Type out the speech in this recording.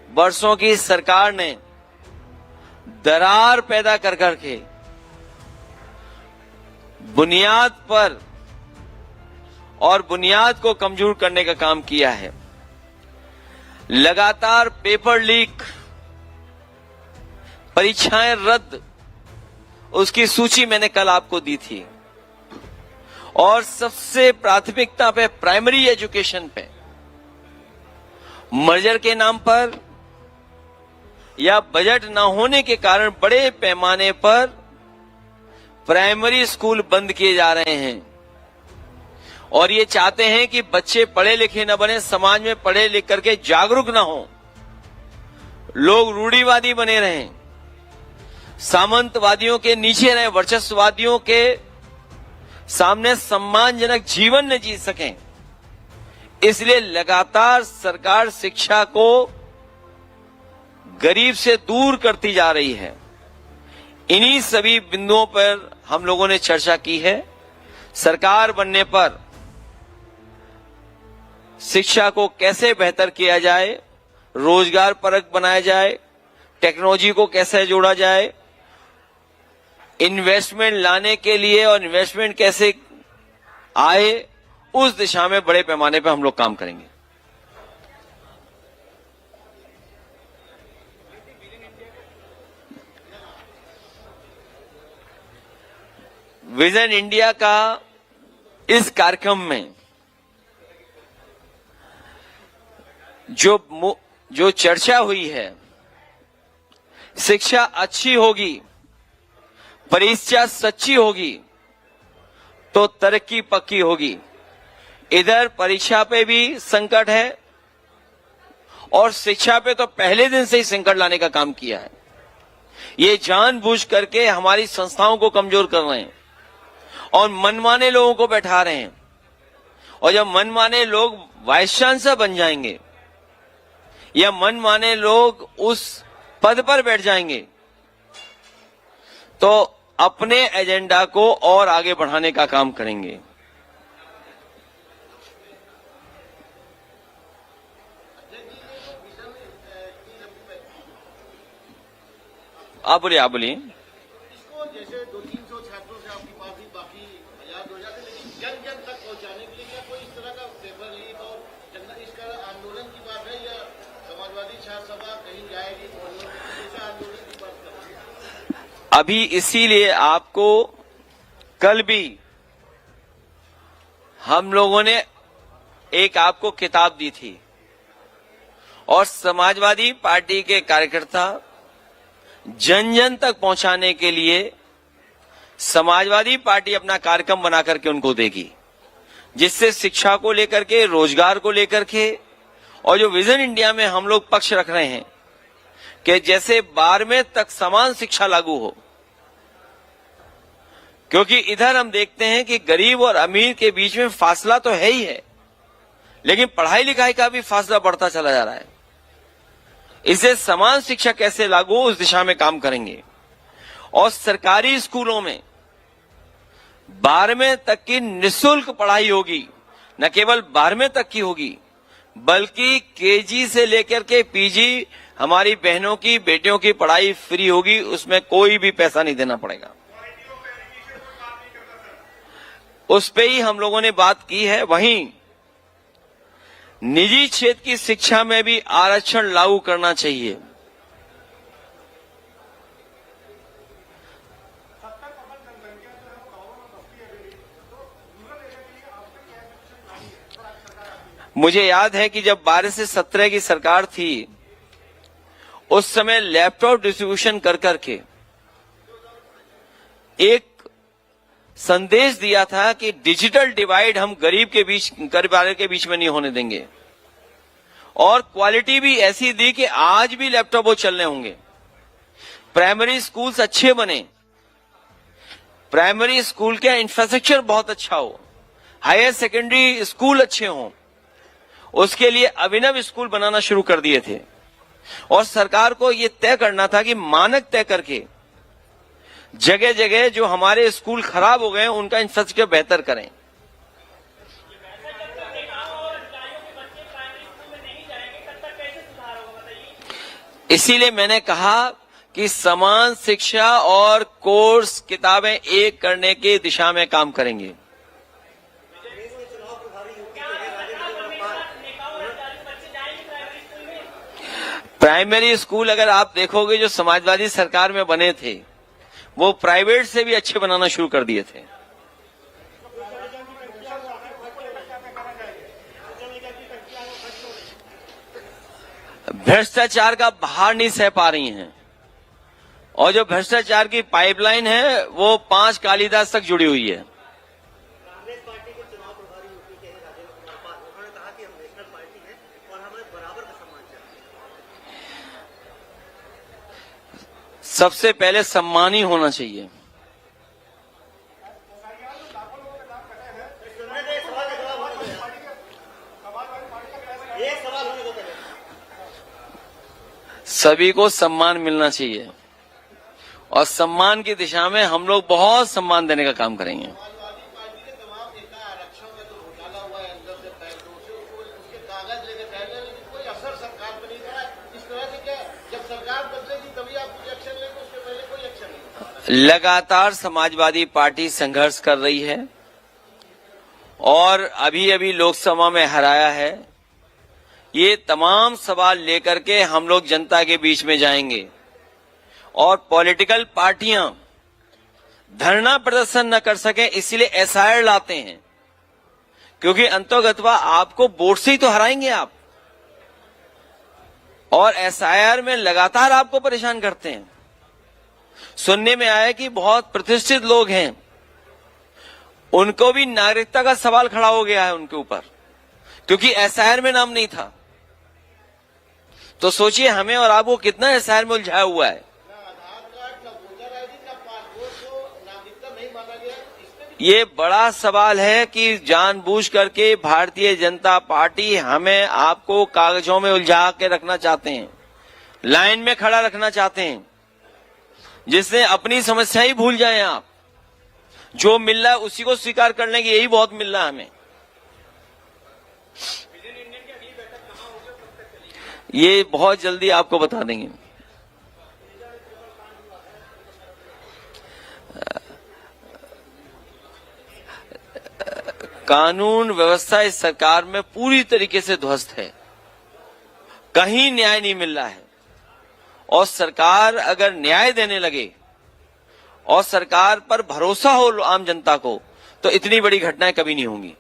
वर्षों की सरकार ने दरार पैदा कर करके बुनियाद पर और बुनियाद को कमजोर करने का काम किया है। लगातार पेपर लीक, परीक्षाएं रद्द, उसकी सूची मैंने कल आपको दी थी। और सबसे प्राथमिकता पे प्राइमरी एजुकेशन पे मर्जर के नाम पर या बजट न होने के कारण बड़े पैमाने पर प्राइमरी स्कूल बंद किए जा रहे हैं। और ये चाहते हैं कि बच्चे पढ़े लिखे न बने, समाज में पढ़े लिख करके जागरूक न हो, लोग रूढ़िवादी बने रहें, सामंतवादियों के नीचे रहें, वर्चस्ववादियों के सामने सम्मानजनक जीवन न जी सकें। इसलिए लगातार सरकार शिक्षा को गरीब से दूर करती जा रही है। इन्हीं सभी बिंदुओं पर हम लोगों ने चर्चा की है। सरकार बनने पर शिक्षा को कैसे बेहतर किया जाए, रोजगार परक बनाया जाए, टेक्नोलॉजी को कैसे जोड़ा जाए, इन्वेस्टमेंट लाने के लिए और इन्वेस्टमेंट कैसे आए, उस दिशा में बड़े पैमाने पर हम लोग काम करेंगे। विजन इंडिया का इस कार्यक्रम में जो चर्चा हुई है, शिक्षा अच्छी होगी, परीक्षा सच्ची होगी तो तरक्की पक्की होगी। इधर परीक्षा पे भी संकट है और शिक्षा पे तो पहले दिन से ही संकट लाने का काम किया है। ये जानबूझ करके हमारी संस्थाओं को कमजोर कर रहे हैं और मनमाने लोगों को बैठा रहे हैं। और जब मनमाने लोग वाइस चांसलर बन जाएंगे या मनमाने लोग उस पद पर बैठ जाएंगे तो अपने एजेंडा को और आगे बढ़ाने का काम करेंगे। आप बोलिए, आप बोलिए। इसको जैसे 200-300 छात्रों से आपकी बात हुई, बाकी 1000 हो जाते, लेकिन जन जन तक पहुंचाने के लिए क्या कोई इस तरह का पेपर लीक और इसका आंदोलन की बात है या समाजवादी छात्र सभा कहीं जाएगी तो आंदोलन की बात कर? अभी इसीलिए आपको कल भी हम लोगों ने एक आपको किताब दी थी और समाजवादी पार्टी के कार्यकर्ता जन जन तक पहुंचाने के लिए समाजवादी पार्टी अपना कार्यक्रम बना करके उनको देगी, जिससे शिक्षा को लेकर के, रोजगार को लेकर के और जो विजन इंडिया में हम लोग पक्ष रख रहे हैं कि जैसे 12वीं तक समान शिक्षा लागू हो। क्योंकि इधर हम देखते हैं कि गरीब और अमीर के बीच में फासला तो है ही है, लेकिन पढ़ाई लिखाई का भी फासला बढ़ता चला जा रहा है। इसे समान शिक्षा कैसे लागू हो, उस दिशा में काम करेंगे। और सरकारी स्कूलों में 12वीं तक की निःशुल्क पढ़ाई होगी। न केवल 12वीं तक की होगी बल्कि केजी से लेकर के पीजी हमारी बहनों की, बेटियों की पढ़ाई फ्री होगी, उसमें कोई भी पैसा नहीं देना पड़ेगा। उस पे ही हम लोगों ने बात की है। वहीं निजी क्षेत्र की शिक्षा में भी आरक्षण लागू करना चाहिए। मुझे याद है कि जब 12 से 17 की सरकार थी उस समय लैपटॉप डिस्ट्रीब्यूशन कर करके एक संदेश दिया था कि डिजिटल डिवाइड हम गरीब वाले के बीच में नहीं होने देंगे। और क्वालिटी भी ऐसी दी कि आज भी लैपटॉप वो चलने होंगे। प्राइमरी स्कूल्स अच्छे बने, प्राइमरी स्कूल का इंफ्रास्ट्रक्चर बहुत अच्छा हो, हायर सेकेंडरी स्कूल अच्छे हों, उसके लिए अभिनव स्कूल बनाना शुरू कर दिए थे। और सरकार को यह तय करना था कि मानक तय करके जगह जगह जो हमारे स्कूल खराब हो गए उनका इंफ्रास्ट्रक्चर बेहतर करें। इसीलिए मैंने कहा कि समान शिक्षा और कोर्स किताबें एक करने की दिशा में काम करेंगे। प्राइमरी स्कूल अगर आप देखोगे जो समाजवादी सरकार में बने थे वो प्राइवेट से भी अच्छे बनाना शुरू कर दिए थे। भ्रष्टाचार का बाहर नहीं सह पा रही हैं और जो भ्रष्टाचार की पाइपलाइन है वो 5 कालिदास तक जुड़ी हुई है। कांग्रेस पार्टी के चुनाव प्रभारी यूपी के हैं राजेंद्र कुमार पाल, उन्होंने कहा कि हम नेशनल पार्टी हैं और हमें बराबर का सम्मान चाहिए। सबसे पहले सम्मान ही होना चाहिए। सभी को सम्मान मिलना चाहिए और सम्मान की दिशा में हम लोग बहुत सम्मान देने का काम करेंगे। समाजवादी पार्टी के तमाम नेता आरक्षण का जो घोटाला हुआ है अंदर से पैसों से उसके कागज लेके फैले, लेकिन कोई असर सरकार पर नहीं करा। इस तरह से क्या जब सरकार बदलेगी तभी आप कुछ एक्शन लेंगे, उसके पहले कोई एक्शन नहीं। लगातार समाजवादी पार्टी संघर्ष कर रही है और अभी अभी लोकसभा में हराया है। ये तमाम सवाल लेकर के हम लोग जनता के बीच में जाएंगे और पॉलिटिकल पार्टियां धरना प्रदर्शन न कर सके इसलिए एसआईआर लाते हैं, क्योंकि अंतोगत्वा आपको वोट से ही तो हराएंगे आप, और एसआईआर में लगातार आपको परेशान करते हैं। सुनने में आया कि बहुत प्रतिष्ठित लोग हैं, उनको भी नागरिकता का सवाल खड़ा हो गया है उनके ऊपर, क्योंकि एसआईआर में नाम नहीं था। तो सोचिए हमें और आपको कितना एसआईआर में उलझाया हुआ है। ना आधार कार्ड, ना वोटर आईडी, ना पासपोर्ट को नागरिकता नहीं माना गया। इसमें ये बड़ा सवाल है कि जानबूझ करके भारतीय जनता पार्टी हमें आपको कागजों में उलझा के रखना चाहते हैं, लाइन में खड़ा रखना चाहते हैं, जिससे अपनी समस्या ही भूल जाएं आप। जो मिल रहा है उसी को स्वीकार करने की, यही बहुत मिल रहा है हमें। ये बहुत जल्दी आपको बता देंगे। कानून व्यवस्था इस सरकार में पूरी तरीके से ध्वस्त है, कहीं न्याय नहीं मिल रहा है। और सरकार अगर न्याय देने लगे और सरकार पर भरोसा हो आम जनता को, तो इतनी बड़ी घटनाएं कभी नहीं होंगी।